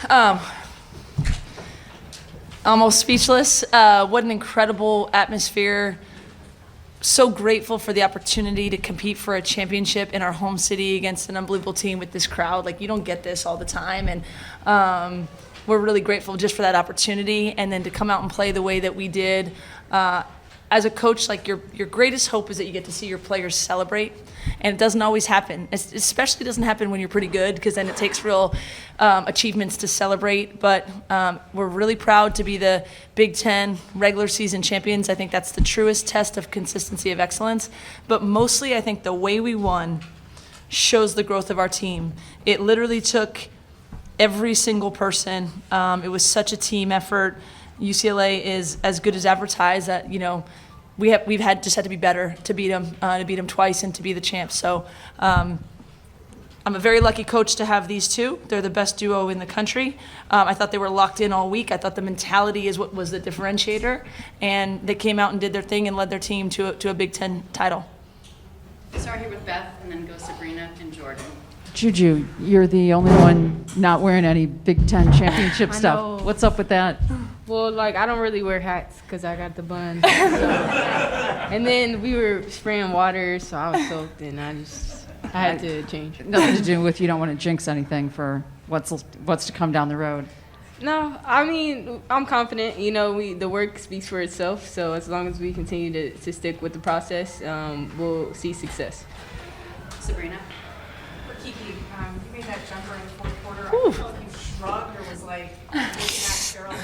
Um, Almost speechless. What an incredible atmosphere. So grateful for the opportunity to compete for a championship in our home city against an unbelievable team with this crowd. Like, you don't get this all the time. And we're really grateful just for that opportunity. And then to come out and play the way that we did. As a coach, like, your greatest hope is that you get to see your players celebrate. And it doesn't always happen. It especially doesn't happen when you're pretty good, because then it takes real achievements to celebrate. But we're really proud to be the Big Ten regular season champions. I think that's the truest test of consistency of excellence. But mostly, I think the way we won shows the growth of our team. It literally took every single person. It was such a team effort. UCLA is as good as advertised. That, you know, we've had to be better to beat them twice and to be the champs. So I'm a very lucky coach to have these two. They're the best duo in the country. I thought they were locked in all week. I thought the mentality is what was the differentiator, and they came out and did their thing and led their team to a Big Ten title. Start here with Beth, and then go Sabrina and Jordan. JuJu, you're the only one not wearing any Big Ten championship stuff. What's up with that? Well, like, I don't really wear hats because I got the bun. So. And then we were spraying water, so I was soaked, and I had to change. Nothing to do with you don't want to jinx anything for what's to come down the road. No, I mean, I'm confident. You know, the work speaks for itself, so as long as we continue to stick with the process, we'll see success. Sabrina? For Kiki, you made that jumper in the fourth quarter. I don't know if you shrugged or was like looking at Cheryl.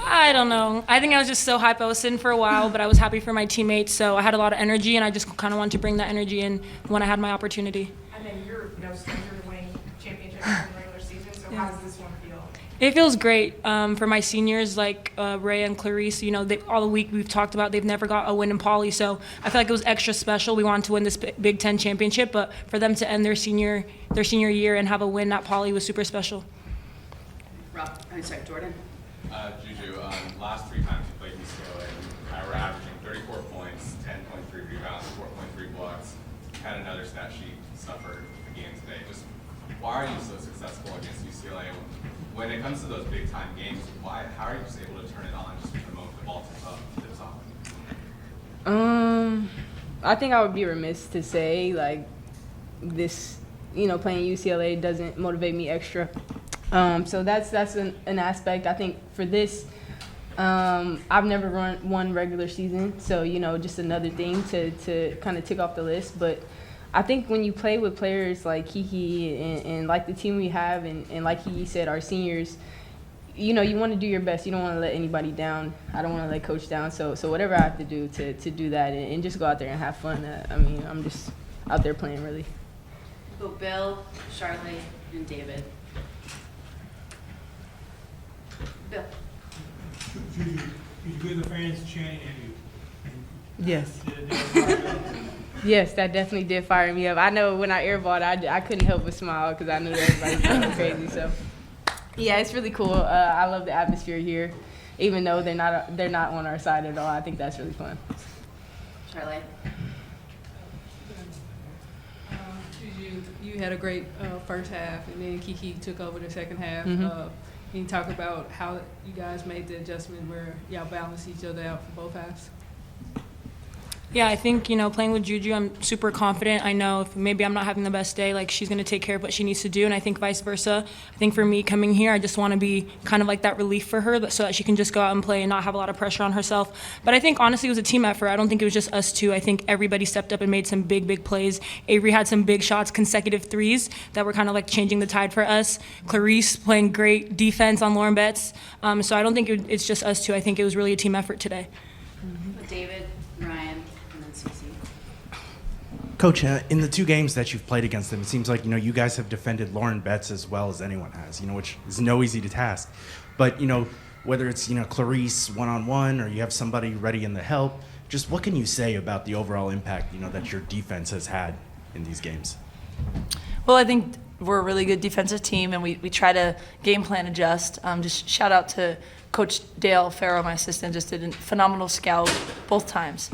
I don't know. I think I was just so hyped. I was sitting for a while, but I was happy for my teammates, so I had a lot of energy, and I just kind of wanted to bring that energy in when I had my opportunity. And then you're stranger to winning championships in the regular season, so how does this one feel? It feels great for my seniors, like Ray and Clarice. You know, all the week we've talked about they've never got a win in poly, so I feel like it was extra special. We wanted to win this Big Ten championship, but for them to end their senior year and have a win at poly was super special. Jordan? JuJu, last 3 times you played UCLA, we're averaging 34 points, 10.3 rebounds, 4.3 blocks. Had another stat sheet suffered the game today. Just why are you so successful against UCLA? When it comes to those big time games, how are you just able to turn it on just the moment the ball tips off? I think I would be remiss to say, like, this, you know, playing UCLA doesn't motivate me extra. So that's an aspect. I think for this, I've never won regular season, so, you know, just another thing to kind of tick off the list. But I think when you play with players like Kiki and like the team we have, and like Kiki said, our seniors, you know, you want to do your best. You don't want to let anybody down. I don't want to let coach down. So whatever I have to do to do that and just go out there and have fun. I mean, I'm just out there playing, really. Go Bill, Charlotte, and David. Bill. Did you hear the fans chanting at you? Yes. Yes, that definitely did fire me up. I know when I airballed, I couldn't help but smile because I knew that everybody was going crazy. So, yeah, it's really cool. I love the atmosphere here, even though they're not on our side at all. I think that's really fun. Charlotte. You had a great first half, and then Kiki took over the second half. Mm-hmm. Can you talk about how you guys made the adjustment where y'all balanced each other out for both halves? Yeah, I think, you know, playing with JuJu, I'm super confident. I know if maybe I'm not having the best day, like, she's going to take care of what she needs to do, and I think vice versa. I think for me coming here, I just want to be kind of like that relief for her so that she can just go out and play and not have a lot of pressure on herself. But I think, honestly, it was a team effort. I don't think it was just us two. I think everybody stepped up and made some big, big plays. Avery had some big shots, consecutive threes that were kind of like changing the tide for us. Clarice playing great defense on Lauren Betts. So I don't think it's just us two. I think it was really a team effort today. Mm-hmm. David, Ryan. Coach, in the 2 games that you've played against them, it seems like, you know, you guys have defended Lauren Betts as well as anyone has, you know, which is no easy task. But, you know, whether it's, you know, Clarice one-on-one or you have somebody ready in the help, just what can you say about the overall impact, you know, that your defense has had in these games? Well, I think we're a really good defensive team, and we try to game plan adjust. Just shout out to Coach Dale Farrow, my assistant, just did a phenomenal scout both times.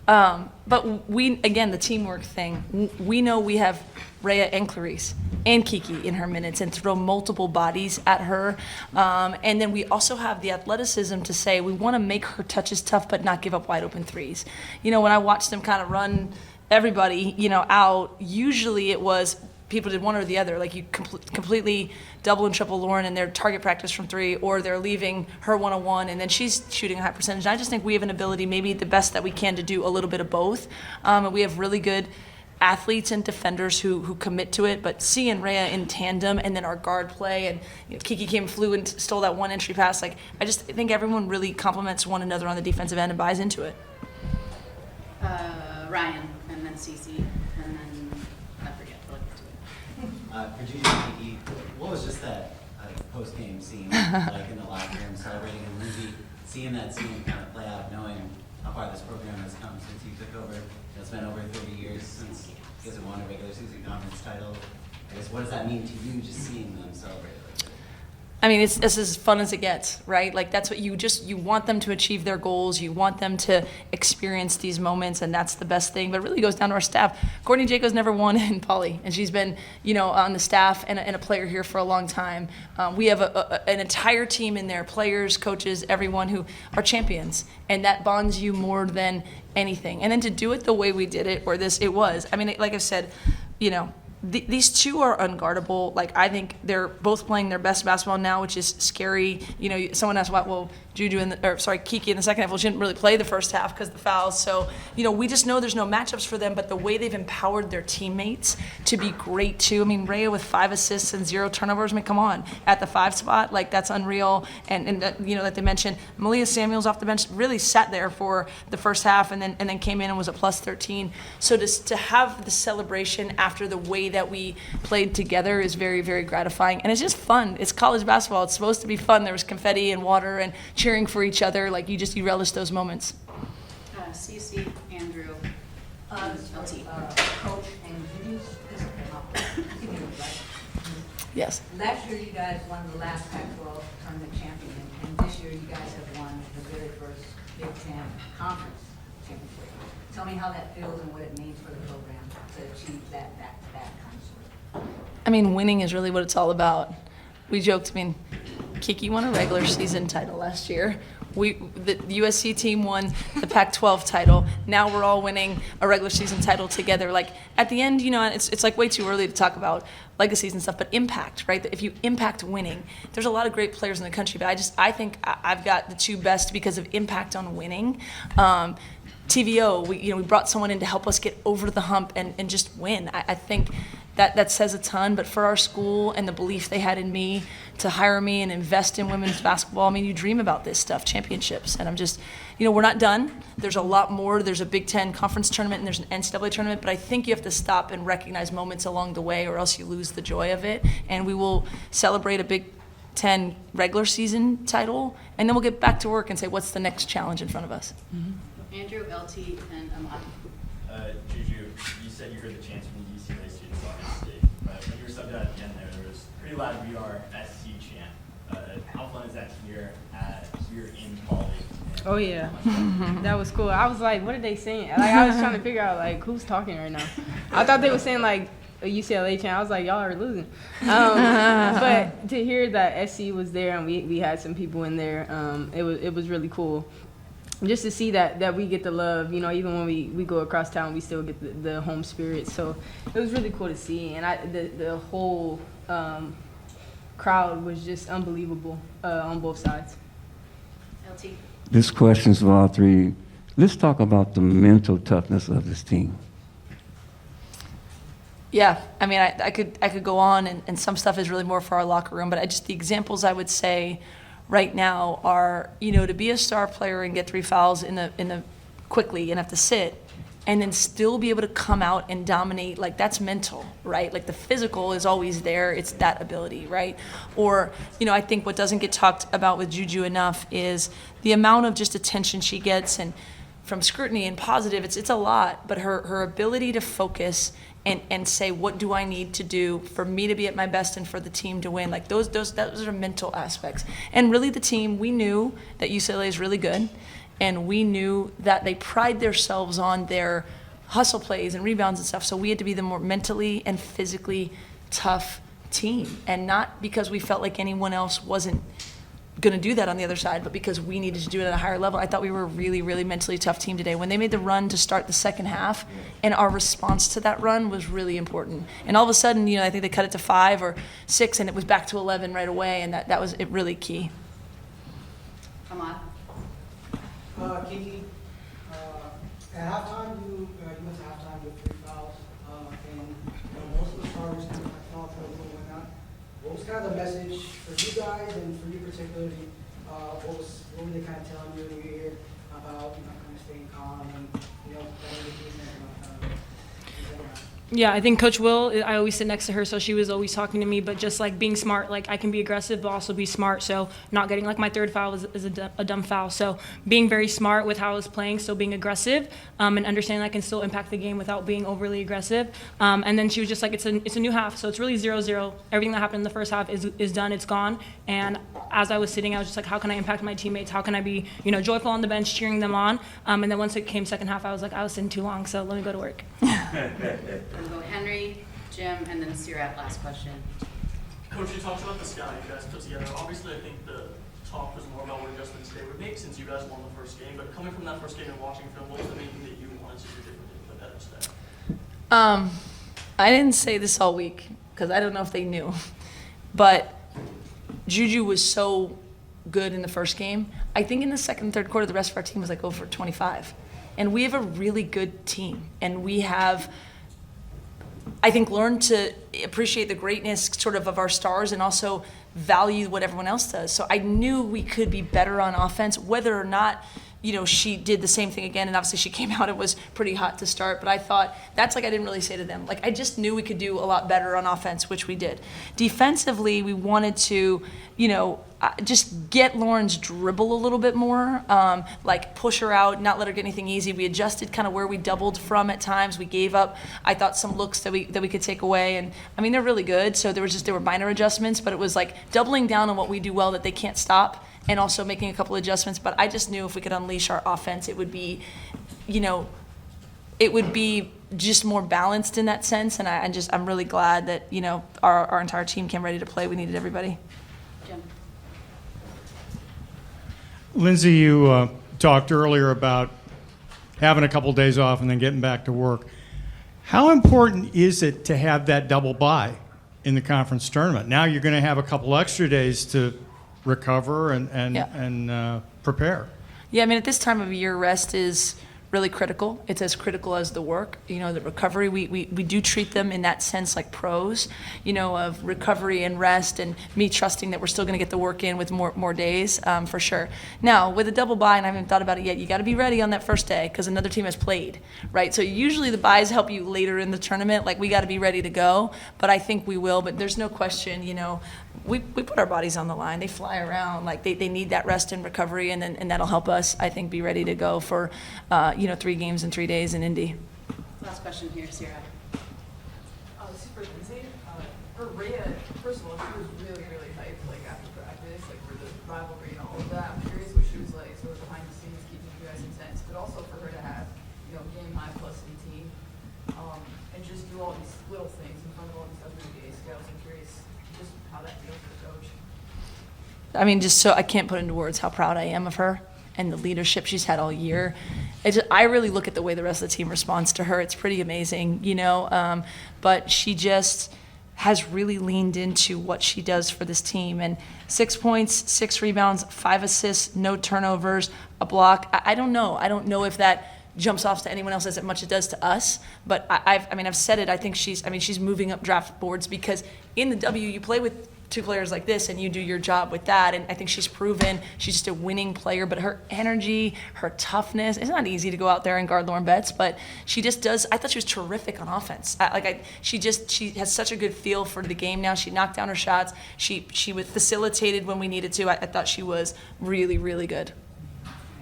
But we, again, the teamwork thing, we know we have Rhea and Clarice and Kiki in her minutes and throw multiple bodies at her. And then we also have the athleticism to say we want to make her touches tough but not give up wide open threes. When I watched them kind of run everybody, out, usually it was people did one or the other. Like you completely double and triple Lauren in their target practice from three, or they're leaving her one-on-one, and then she's shooting a high percentage. And I just think we have an ability, maybe the best that we can, to do a little bit of both. And we have really good athletes and defenders who commit to it, but seeing Rhea in tandem and then our guard play, and Kiki flew and stole that one entry pass. Like I just think everyone really complements one another on the defensive end and buys into it. Ryan, and then Cece, and then I forget. For JuJu, Kiki, what was just that post-game scene like in the locker room, celebrating, and Lindsay, seeing that scene kind of play out, knowing how far this program has come since you took over? It's been over 30 years since you guys have won a regular season conference title. I guess, what does that mean to you, just seeing them celebrate it like that? I mean, it's as fun as it gets, right? Like that's what you want them to achieve their goals. You want them to experience these moments, and that's the best thing. But it really goes down to our staff. Courtney Jacobs never won in Poly, and she's been, on the staff and a player here for a long time. We have an entire team in there, players, coaches, everyone who are champions, and that bonds you more than anything. And then to do it the way we did it, I mean, like I said, these two are unguardable. Like I think they're both playing their best basketball now, which is scary. Someone asked JuJu Kiki in the second half. Well, she didn't really play the first half because of the fouls. So we just know there's no matchups for them. But the way they've empowered their teammates to be great too. I mean, Rhea with 5 assists and 0 turnovers. I mean, come on, at the 5 spot, like that's unreal. And like they mentioned, Malia Samuels off the bench really sat there for the first half and then came in and was a plus 13. So to have the celebration after the way that we played together is very, very gratifying. And it's just fun. It's college basketball. It's supposed to be fun. There was confetti and water and cheering for each other. Like you relish those moments. Cece, Andrew, LT. Coach and JuJu's right? Yes. Last year you guys won the last Pac-12 tournament champion, and this year you guys have won the very first Big Ten conference championship. Tell me how that feels and what it means for the program to achieve that back-to-back kind of sort. I mean, winning is really what it's all about. We joked, Kiki won a regular season title last year. The USC team won the Pac-12 title. Now we're all winning a regular season title together. Like at the end, it's like way too early to talk about legacies and stuff, but impact, right? If you impact winning, there's a lot of great players in the country, but I think I've got the two best because of impact on winning. TVO, we brought someone in to help us get over the hump and just win. I think that says a ton, but for our school and the belief they had in me to hire me and invest in women's basketball, I mean, you dream about this stuff, championships, and I'm just, we're not done. There's a lot more. There's a Big Ten conference tournament and there's an NCAA tournament, but I think you have to stop and recognize moments along the way or else you lose the joy of it, and we will celebrate a Big Ten regular season title, and then we'll get back to work and say, what's the next challenge in front of us? Mm-hmm. Andrew, LT, and Amadi. JuJu, you said you heard the chants from the UCLA students, obviously, but when you were subbed out at the end there was pretty loud "We Are SC" chant. How fun is that here in Poly? Oh yeah, that was cool. I was like, what are they saying? Like I was trying to figure out like who's talking right now. I thought they were saying like a UCLA chant. I was like, y'all are losing. But to hear that SC was there and we had some people in there, it was really cool. Just to see that we get the love, even when we go across town, we still get the home spirit. So it was really cool to see, and the whole crowd was just unbelievable on both sides. LT. This question's for all three. Let's talk about the mental toughness of this team. Yeah, I mean, I could go on, and some stuff is really more for our locker room, but the examples I would say right now are, to be a star player and get 3 fouls in the quickly and have to sit and then still be able to come out and dominate, like that's mental, right? Like the physical is always there, it's that ability, right? Or, I think what doesn't get talked about with JuJu enough is the amount of just attention she gets and from scrutiny and positive, it's a lot, but her ability to focus and say, what do I need to do for me to be at my best and for the team to win? Like those are mental aspects. And really the team, we knew that UCLA is really good. And we knew that they pride themselves on their hustle plays and rebounds and stuff. So we had to be the more mentally and physically tough team. And not because we felt like anyone else wasn't going to do that on the other side, but because we needed to do it at a higher level. I thought we were a really, really mentally tough team today. When they made the run to start the second half, and our response to that run was really important. And all of a sudden, I think they cut it to 5 or 6, and it was back to 11 right away, and that was it really key. Come on. Kiki, at halftime, you went to halftime with 3 fouls, and most of the starters kind of foul trouble and whatnot. What was kind of the message for you guys and for you particularly? What were they kind of telling you when you were here about kind of staying calm and playing the defense and things like that? Yeah, I think Coach Will, I always sit next to her, so she was always talking to me, but just like being smart, like I can be aggressive, but also be smart. So not getting like my third foul is a dumb foul. So being very smart with how I was playing, still being aggressive, and understanding I can still impact the game without being overly aggressive. And then she was just like, it's a new half, so it's really 0-0. Everything that happened in the first half is done, it's gone. And as I was sitting, I was just like, how can I impact my teammates? How can I be, joyful on the bench, cheering them on? And then once it came second half, I was like, I was sitting too long, so let me go to work. We'll go Henry, Jim, and then Sirat, last question. Coach, you talked about the scout you guys put together. Obviously, I think the talk was more about what adjustments they would make since you guys won the first game. But coming from that first game and watching film, what was the main thing that you wanted to do differently to put better today? I didn't say this all week because I don't know if they knew, but JuJu was so good in the first game. I think in the second and third quarter, the rest of our team was like 0 for 25. And we have a really good team. And we have, I think, learned to appreciate the greatness sort of our stars and also value what everyone else does. So I knew we could be better on offense, whether or not, she did the same thing again. And obviously she came out, it was pretty hot to start. But I thought, that's like I didn't really say to them. Like I just knew we could do a lot better on offense, which we did. Defensively, we wanted to, just get Lauren's dribble a little bit more, like push her out, not let her get anything easy. We adjusted kind of where we doubled from at times. We gave up, I thought, some looks that we could take away. And I mean, they're really good. So there were minor adjustments, but it was like doubling down on what we do well that they can't stop and also making a couple adjustments. But I just knew if we could unleash our offense, it would be, just more balanced in that sense. And I'm really glad that, our entire team came ready to play. We needed everybody. Jim. Lindsay, you talked earlier about having a couple days off and then getting back to work. How important is it to have that double bye in the conference tournament? Now you're going to have a couple extra days to recover and prepare. Yeah, I mean, at this time of year, rest is really critical. It's as critical as the work. The recovery, we do treat them in that sense like pros, of recovery and rest, and me trusting that we're still going to get the work in with more days, for sure. Now, with a double bye, and I haven't thought about it yet, you got to be ready on that first day because another team has played, right? So usually the byes help you later in the tournament. Like, we got to be ready to go, but I think we will. But there's no question, we put our bodies on the line. They fly around. Like, they need that rest and recovery, and that'll help us, I think, be ready to go for, 3 games in 3 days in Indy. Last question here, Sirat. This is for Lindsay. For Rhea, first of all, she was really, really hyped, after practice, for the rivalry and all of that. I'm curious what she was like, sort of behind the scenes, keeping you guys intense, but also for her to have, game high plus 18, and just do all these little things in front of all these other NBA scouts. I'm curious just how that feels for the coach. I mean, just so I can't put into words how proud I am of her and the leadership she's had all year. I really look at the way the rest of the team responds to her. It's pretty amazing, but she just has really leaned into what she does for this team. And 6 points, 6 rebounds, 5 assists, no turnovers, a block. I don't know. I don't know if that jumps off to anyone else as much as it does to us. But I've said it. I think she's moving up draft boards because in the W you play with 2 players like this and you do your job with that, and I think she's proven she's just a winning player. But her energy, her toughness, it's not easy to go out there and guard Lauren Betts, but she just does. I thought she was terrific on offense. She has such a good feel for the game now. She knocked down her shots. She was facilitated when we needed to. I thought she was really, really good.